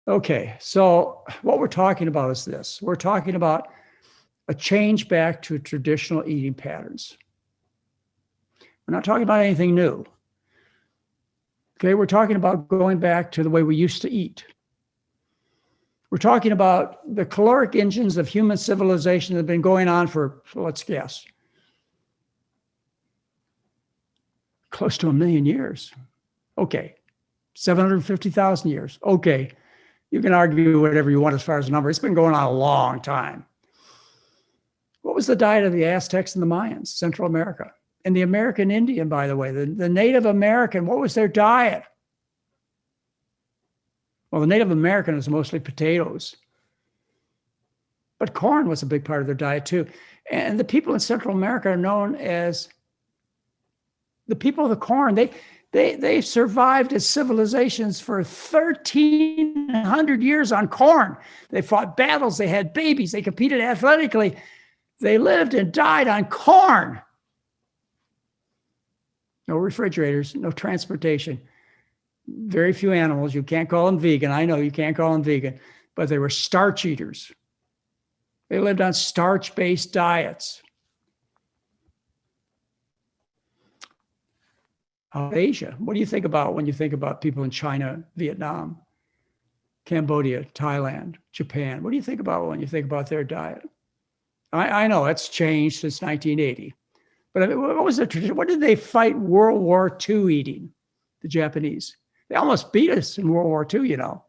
Okay, so what we're talking about is this. We're talking about a change back to traditional eating patterns. We're not talking about anything new. Okay, we're talking about going back to the way we used to eat. We're talking about the caloric engines of human civilization that have been going on for, let's guess, close to 1,000,000 years. Okay, 750,000 years. Okay, you can argue whatever you want as far as the number. It's been going on a long time. What was the diet of the Aztecs and the Mayans, Central America? And the American Indian, by the way, the Native American, what was their diet? Well, the Native American was mostly potatoes. But corn was a big part of their diet too. And the people in Central America are known as the people of the corn. They survived as civilizations for 1,300 years on corn. They fought battles, they had babies, they competed athletically. They lived and died on corn. No refrigerators, no transportation. Very few animals. You can't call them vegan. I know you can't call them vegan, but they were starch eaters. They lived on starch-based diets. Asia. What do you think about when you think about people in China, Vietnam, Cambodia, Thailand, Japan? What do you think about when you think about their diet? I know it's changed since 1980, but I mean, what was the tradition? What did they fight World War II eating? The Japanese. They almost beat us in World War II, you know.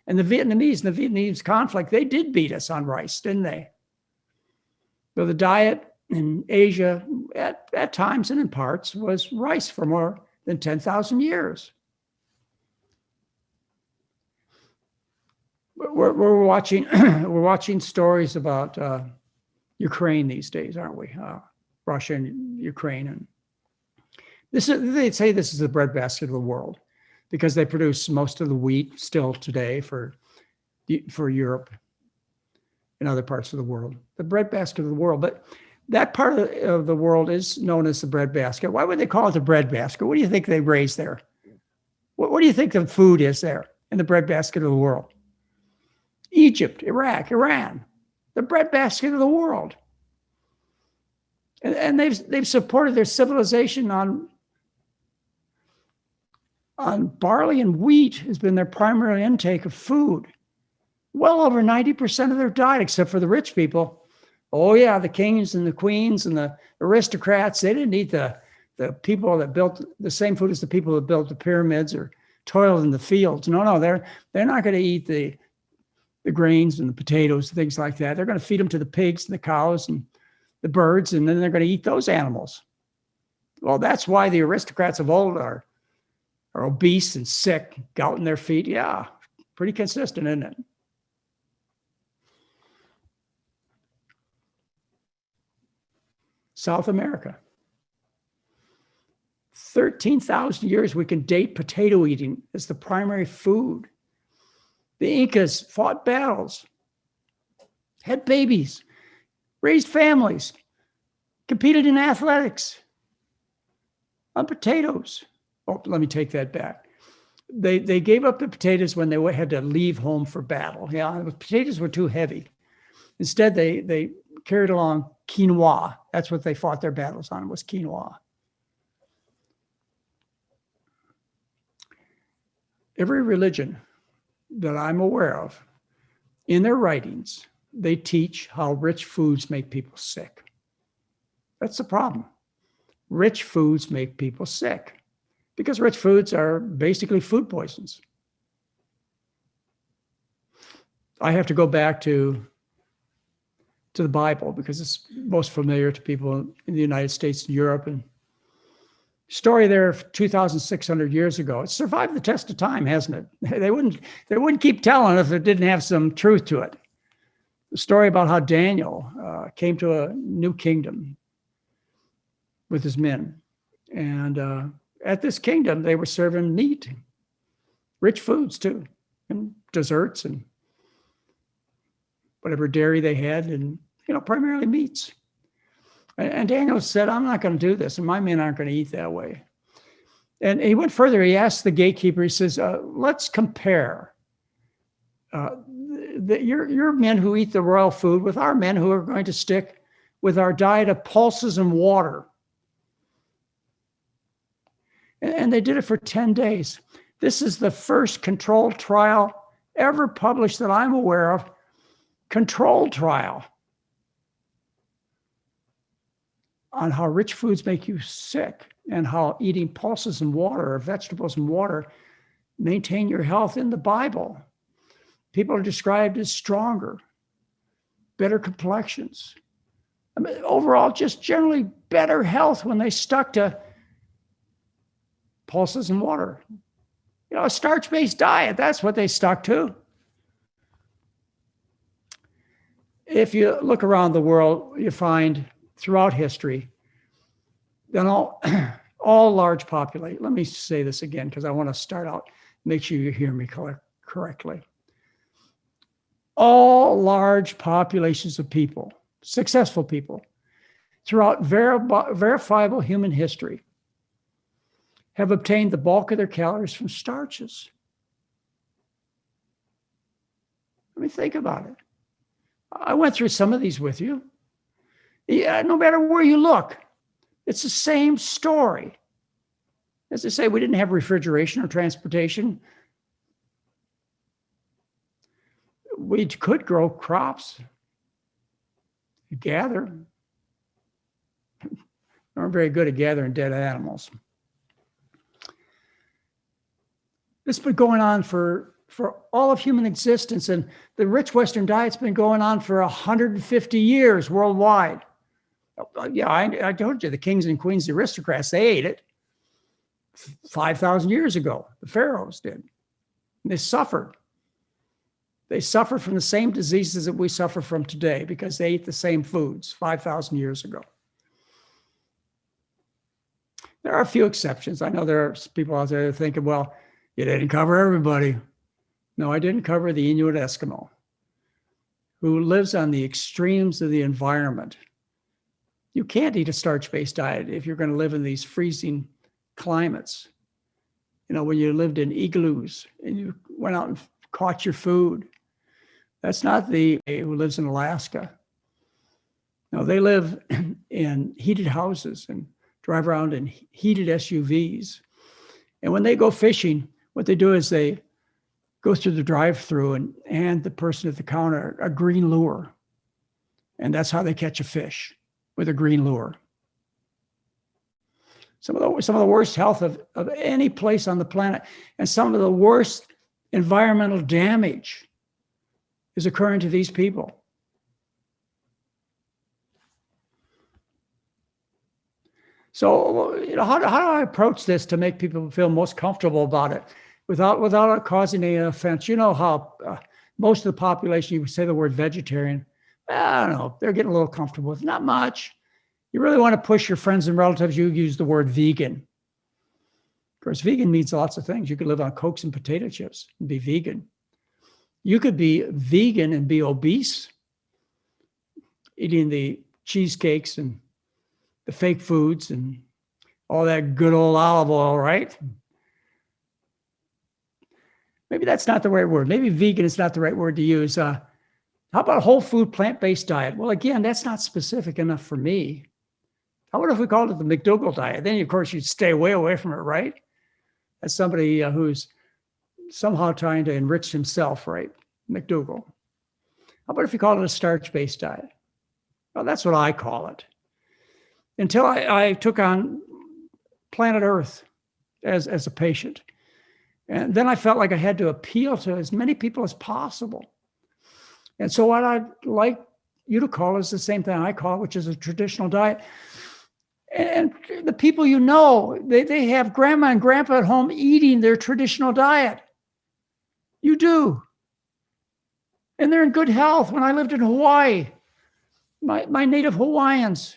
And the Vietnamese conflict, they did beat us on rice, didn't they? So the diet in Asia at times and in parts was rice for more than 10,000 years. We're watching stories about Ukraine these days, aren't we? Russia and Ukraine, and they say this is the breadbasket of the world because they produce most of the wheat still today for Europe and other parts of the world. The breadbasket of the world, but that part of the world is known as the breadbasket. Why would they call it the breadbasket? What do you think they raise there? What do you think the food is there in the breadbasket of the world? Egypt, Iraq, Iran, the breadbasket of the world. And they've supported their civilization on barley and wheat has been their primary intake of food. Well over 90% of their diet, except for the rich people. Oh yeah, the kings and the queens and the aristocrats, they didn't eat the people that built the same food as the people that built the pyramids or toiled in the fields. No, they're not going to eat the grains and the potatoes and things like that. They're going to feed them to the pigs and the cows and the birds, and then they're going to eat those animals. Well, that's why the aristocrats of old are obese and sick, gout in their feet. Yeah, pretty consistent, isn't it? South America. 13,000 years we can date potato eating as the primary food. The Incas fought battles, had babies, raised families, competed in athletics on potatoes. Oh, let me take that back. They gave up the potatoes when they had to leave home for battle. Yeah, the potatoes were too heavy. Instead, they carried along quinoa. That's what they fought their battles on, was quinoa. Every religion that I'm aware of, in their writings, they teach how rich foods make people sick. That's the problem. Rich foods make people sick because rich foods are basically food poisons. I have to go back to the Bible because it's most familiar to people in the United States and Europe. And story there 2,600 years ago. It survived the test of time, hasn't it? They wouldn't keep telling if it didn't have some truth to it. The story about how Daniel came to a new kingdom with his men. And at this kingdom, they were serving meat, rich foods too, and desserts and whatever dairy they had, and primarily meats. And Daniel said, I'm not going to do this, and my men aren't going to eat that way. And he went further. He asked the gatekeeper, he says, let's compare Your men who eat the royal food with our men who are going to stick with our diet of pulses and water. And they did it for 10 days. This is the first controlled trial ever published that I'm aware of. Controlled trial on how rich foods make you sick and how eating pulses and water or vegetables and water maintain your health in the Bible. People are described as stronger, better complexions. I mean, overall, just generally better health when they stuck to pulses and water. You know, a starch-based diet, that's what they stuck to. If you look around the world, you find throughout history, then all large populations, let me say this again because I want to start out, make sure you hear me correctly. All large populations of people, successful people, throughout verifiable human history, have obtained the bulk of their calories from starches. I mean, think about it. I went through some of these with you. Yeah, no matter where you look, it's the same story. As I say, we didn't have refrigeration or transportation. We could grow crops, gather. We weren't very good at gathering dead animals. This has been going on for all of human existence, and the rich Western diet's been going on for 150 years worldwide. Yeah, I told you, the kings and queens, the aristocrats, they ate it 5,000 years ago. The pharaohs did. And they suffered. They suffered from the same diseases that we suffer from today because they ate the same foods 5,000 years ago. There are a few exceptions. I know there are people out there thinking, well, you didn't cover everybody. No, I didn't cover the Inuit Eskimo, who lives on the extremes of the environment. You can't eat a starch-based diet if you're going to live in these freezing climates. You know, when you lived in igloos and you went out and caught your food. That's not the who lives in Alaska. No, they live in heated houses and drive around in heated SUVs. And when they go fishing, what they do is they go through the drive-through and hand the person at the counter a green lure. And that's how they catch a fish, with a green lure. Some of the worst health of any place on the planet, and some of the worst environmental damage is occurring to these people. So, you know, how do I approach this to make people feel most comfortable about it without it causing any offense? You know how most of the population, you would say the word vegetarian, I don't know, they're getting a little comfortable with it. Not much. You really want to push your friends and relatives, you use the word vegan. Of course, vegan means lots of things. You could live on Cokes and potato chips and be vegan. You could be vegan and be obese, eating the cheesecakes and the fake foods and all that good old olive oil, right? Maybe that's not the right word. Maybe vegan is not the right word to use. How about a whole food plant-based diet? Well, again, that's not specific enough for me. How about if we called it the McDougall diet? Then, of course, you'd stay way away from it, right? As somebody who's somehow trying to enrich himself, right? McDougall. How about if we called it a starch-based diet? Well, that's what I call it. Until I took on planet Earth as a patient. And then I felt like I had to appeal to as many people as possible. And so what I'd like you to call is the same thing I call, which is a traditional diet. And the people you know, they have grandma and grandpa at home eating their traditional diet. You do. And they're in good health. When I lived in Hawaii, my native Hawaiians,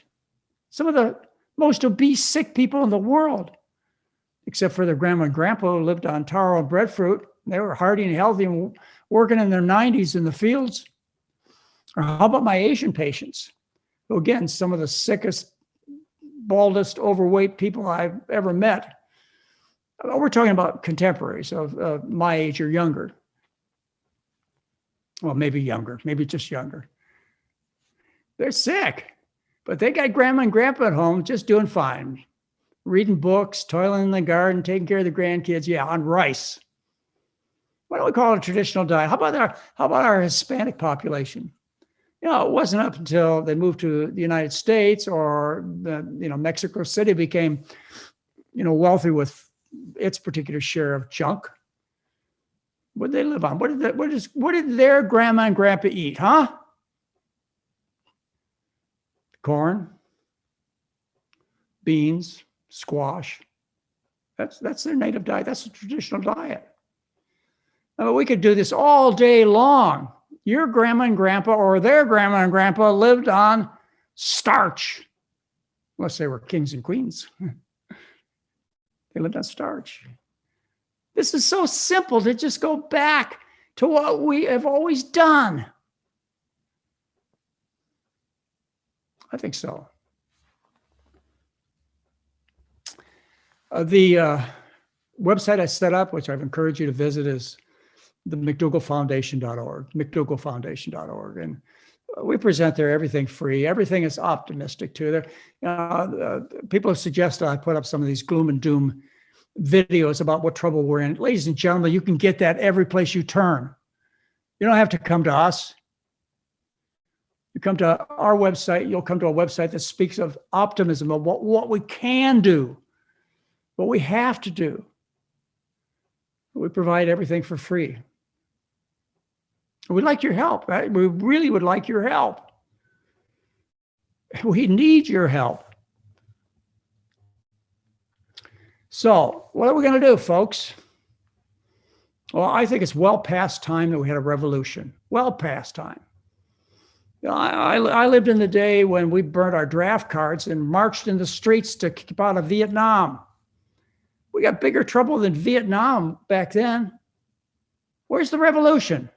some of the most obese, sick people in the world, except for their grandma and grandpa who lived on taro and breadfruit. They were hearty and healthy and working in their 90s in the fields. Or how about my Asian patients, who, again, some of the sickest, baldest, overweight people I've ever met. We're talking about contemporaries of my age or younger. Well, maybe younger, maybe just younger. They're sick, but they got grandma and grandpa at home just doing fine. Reading books, toiling in the garden, taking care of the grandkids. Yeah, on rice. Why don't we call it a traditional diet? How about our Hispanic population? You know, it wasn't up until they moved to the United States or Mexico City became, wealthy with its particular share of junk. What did they live on? What did their grandma and grandpa eat? Huh? Corn, beans, squash. That's their native diet. That's a traditional diet. I mean, we could do this all day long. Your grandma and grandpa or their grandma and grandpa lived on starch. Unless they were kings and queens. They lived on starch. This is so simple to just go back to what we have always done. I think so. The website I set up, which I've encouraged you to visit, is the McDougallFoundation.org, McDougallFoundation.org. And we present there everything free. Everything is optimistic too. People have suggested I put up some of these gloom and doom videos about what trouble we're in. Ladies and gentlemen, you can get that every place you turn. You don't have to come to us. You come to our website, you'll come to a website that speaks of optimism, of what we can do, what we have to do. We provide everything for free. We'd like your help. Right? We really would like your help. We need your help. So, what are we going to do, folks? Well, I think it's well past time that we had a revolution. Well past time. I lived in the day when we burned our draft cards and marched in the streets to keep out of Vietnam. We got bigger trouble than Vietnam back then. Where's the revolution?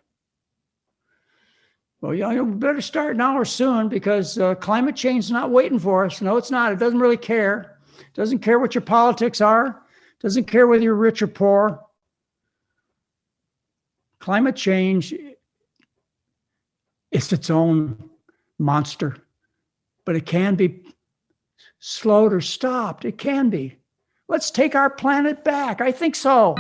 Well, you better start now or soon, because climate change is not waiting for us. No, it's not. It doesn't really care. It doesn't care what your politics are. It doesn't care whether you're rich or poor. Climate change is its own monster, but it can be slowed or stopped. It can be. Let's take our planet back. I think so.